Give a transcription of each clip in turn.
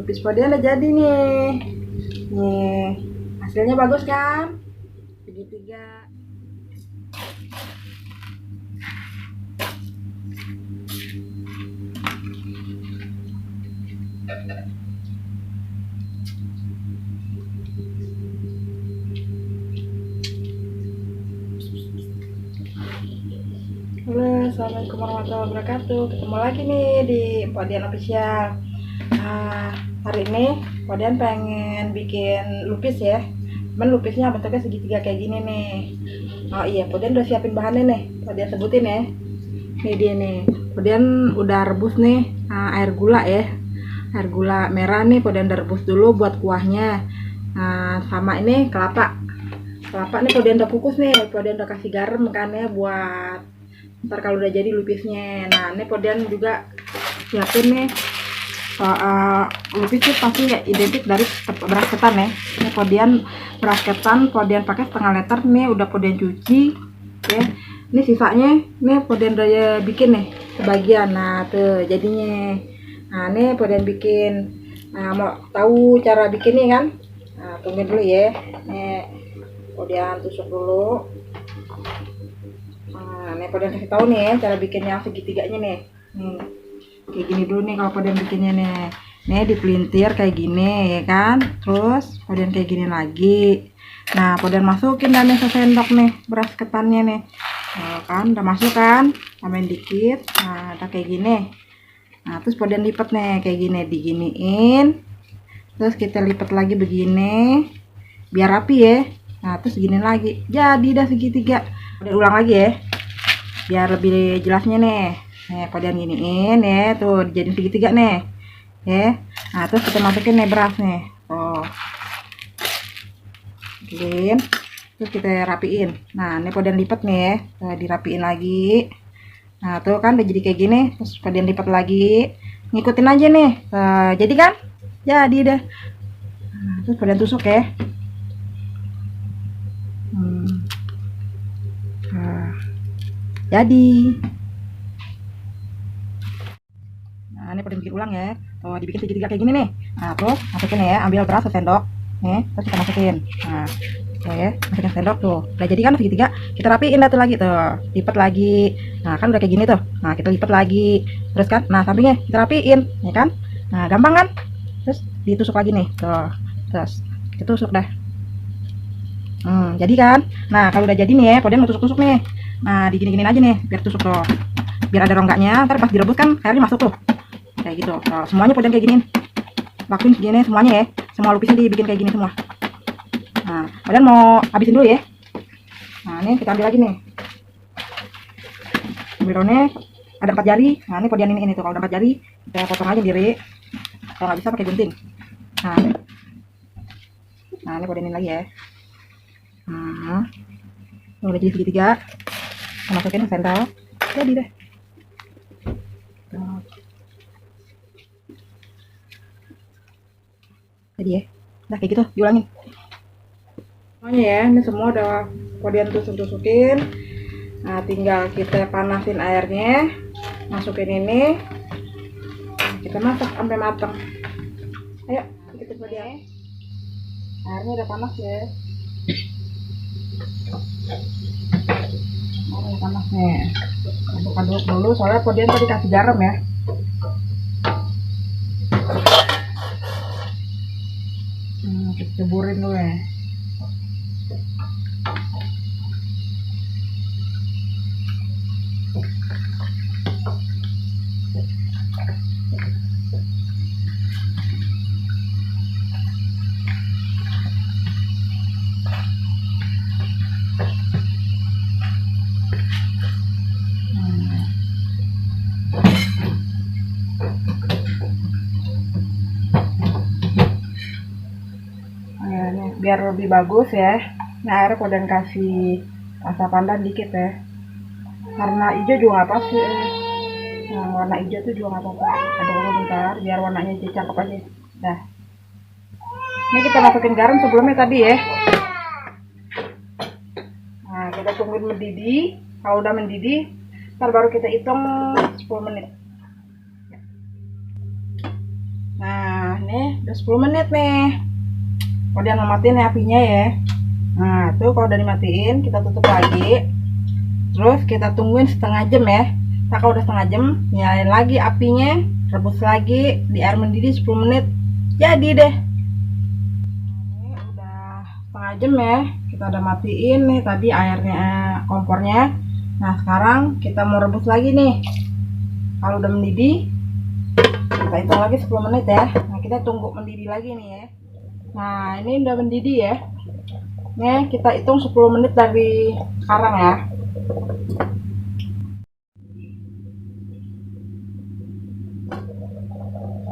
lupis podian udah jadi nih. Nih, hasilnya bagus kan? Segitiga. Halo, assalamualaikum warahmatullahi wabarakatuh. Ketemu lagi nih di Podian Official. Hari ini Podian pengen bikin lupis ya. Cuman lupisnya bentuknya segitiga kayak gini nih. Oh iya, Podian udah siapin bahannya nih. Podian sebutin ya. Nih dia nih. Podian udah rebus nih air gula ya. Air gula merah nih Podian udah rebus dulu buat kuahnya. Sama ini kelapa. Kelapa nih Podian udah kukus nih. Podian udah kasih garam kan ya buat ntar kalau udah jadi lupisnya. Nah ini Podian juga siapin nih lupis itu pasti ya identik dari beras ketan ya. Ini Podian beras ketan Podian pakai setengah liter nih, udah Podian cuci ya. Ini sisanya nih Podian udah bikin nih sebagian. Nah tuh jadinya. Nah ini Podian bikin. Nah mau tahu cara bikinnya kan? Nah tungguin dulu ya. Nih Podian tusuk dulu. Nah, ini Podian kasih tahu nih ya cara bikin yang segitiganya nih. Kayak gini dulu nih kalau Podian bikinnya nih. Nih dipelintir kayak gini ya kan. Terus Podian kayak gini lagi. Nah, Podian masukin dan nih sesendok nih beras ketannya nih. Nah, kan udah masuk kan? Tambahin dikit. Nah, udah kayak gini. Nah, terus Podian lipat nih kayak gini, diginiin. Terus kita lipat lagi begini. Biar rapi ya. Nah, terus gini lagi. Jadi dah segitiga. Udah ulang lagi ya. Biar lebih jelasnya nih. Nih, Podian giniin ya, tuh dijadiin segitiga nih. Ya. Nah, terus kita masukin nih beras nih. Oh. Bikin. Terus kita rapiin. Nah, ini Podian lipat nih ya. Tuh, dirapiin lagi. Nah, tuh kan udah jadi kayak gini. Terus Podian lipat lagi. Ngikutin aja nih. Jadi kan? Jadi dah. Nah, terus Podian tusuk ya. Jadi. Nah, ini Podian bikin ulang ya. Tuh, dibikin segitiga kayak gini nih. Nah, terus masukin ya, ambil beras sendok. Nih, terus kita masukin. Nah, oke, masukin sendok tuh. Udah jadi kan segitiga, kita rapiin tuh lagi tuh. Lipat lagi. Nah, kan udah kayak gini tuh. Nah, kita lipat lagi. Terus kan, nah sampingnya kita rapiin, ya kan? Nah, gampang kan? Terus ditusuk lagi nih. Tuh. Terus kita tusuk dah. Jadi kan? Nah, kalau udah jadi nih ya, Podian mau tusuk-tusuk nih. Nah, digini-giniin aja nih, biar tusuk tuh. Biar ada rongganya, ntar pas direbus kan airnya masuk tuh. Kayak gitu. Nah, semuanya Podian kayak giniin. Lakuin segini semuanya ya. Semua lupisnya dibikin kayak gini semua. Nah, Podian mau habisin dulu ya. Nah, ini kita ambil lagi nih. Ambil daunnya ada 4 jari. Nah, ini Podian ini tuh kalau ada 4 jari, kita potong aja diri. Kalau nggak bisa pakai gunting. Nah, ini Podian ini lagi ya. Udah jadi segitiga. Kita masukin sendok. Jadi deh. Jadi ya. Nah, kayak gitu diulangin. Semuanya ya, ini semua udah Podian tusuk-tusukin. Nah, tinggal kita panasin airnya. Masukin ini. Kita masak sampai matang. Ayo, kita coba dia. Airnya udah panas ya. Airnya panas nih. Aduk-aduk dulu soalnya Podian tadi kasih garam ya. Kita ceburin dulu ya. Biar lebih bagus ya. Nah, airnya Podian kasih rasa pandan dikit ya. Warna hijau juga nggak apa sih. Nah, warna hijau tuh juga nggak apa-apa. Aduk dulu bentar biar warnanya cakep aja. Dah. Ini kita masukin garam sebelumnya tadi ya. Nah, kita tungguin mendidih. Kalau udah mendidih, ntar baru kita hitung 10 menit. Nah, nih udah 10 menit nih. Kemudian matiin ya apinya ya. Nah, tuh kalau udah dimatiin, kita tutup lagi. Terus kita tungguin setengah jam ya. Nah, kalau udah setengah jam, nyalain lagi apinya, rebus lagi di air mendidih 10 menit. Jadi deh. Ini udah setengah jam ya. Kita udah matiin nih tadi airnya, kompornya. Nah, sekarang kita mau rebus lagi nih. Kalau udah mendidih, kita hitung lagi 10 menit ya. Nah, kita tunggu mendidih lagi nih ya. Nah, ini udah mendidih ya. Nih, kita hitung 10 menit dari sekarang ya.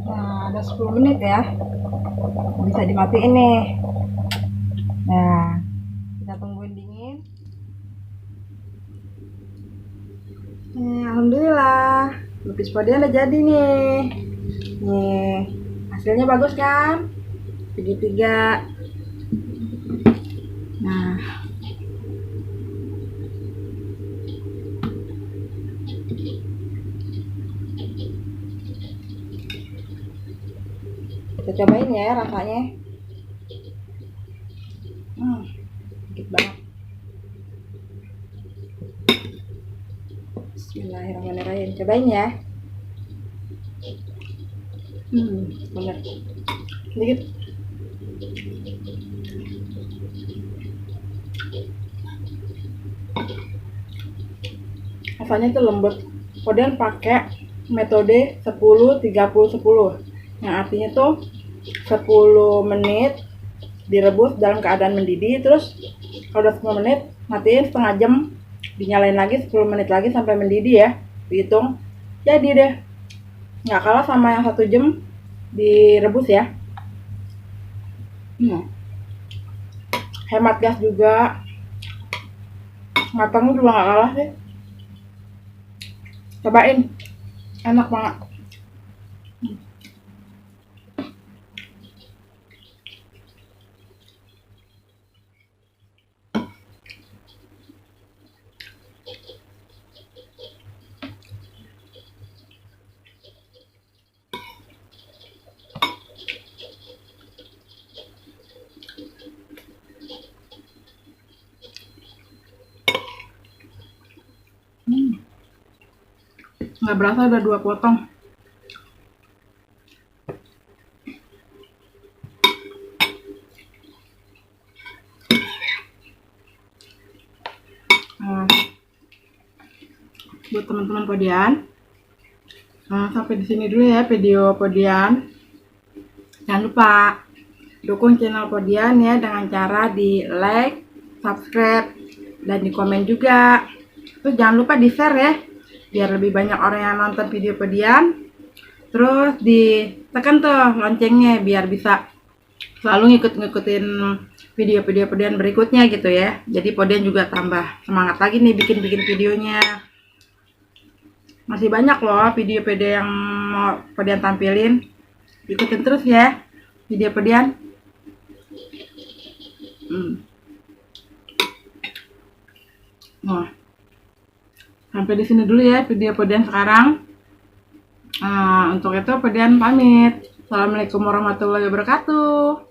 Nah, ada 10 menit ya. Bisa dimatiin nih. Nah, kita tungguin dingin. Alhamdulillah, lupis podian udah jadi nih. Nih, hasilnya bagus kan? Segitiga. Nah, kita cobain ya rasanya. Sedikit banget. Bismillahirrahmanirrahim. Cobain ya. Bener. Sedikit. Rasanya itu lembut. Kemudian pakai metode 10-30-10. Yang artinya tuh 10 menit direbus dalam keadaan mendidih, terus kalau udah 10 menit matiin setengah jam, dinyalain lagi 10 menit lagi sampai mendidih ya, dihitung. Jadi deh, nggak kalah sama yang 1 jam direbus ya. Hemat gas juga, matangnya juga nggak kalah sih. Cobain, enak banget. Nggak berasa ada 2 potong. Buat teman-teman podian, sampai di sini dulu ya video podian. Jangan lupa dukung channel podian ya dengan cara di like, subscribe, dan di komen juga. Terus jangan lupa di share ya, biar lebih banyak orang yang nonton video podian. Terus ditekan tuh loncengnya biar bisa selalu ngikutin video-video podian berikutnya gitu ya. Jadi podian juga tambah semangat lagi nih bikin videonya. Masih banyak loh video-video yang mau podian tampilin. Ikutin terus ya video podian. Nah, sampai di sini dulu ya video podian sekarang. Untuk itu podian pamit. Assalamualaikum warahmatullahi wabarakatuh.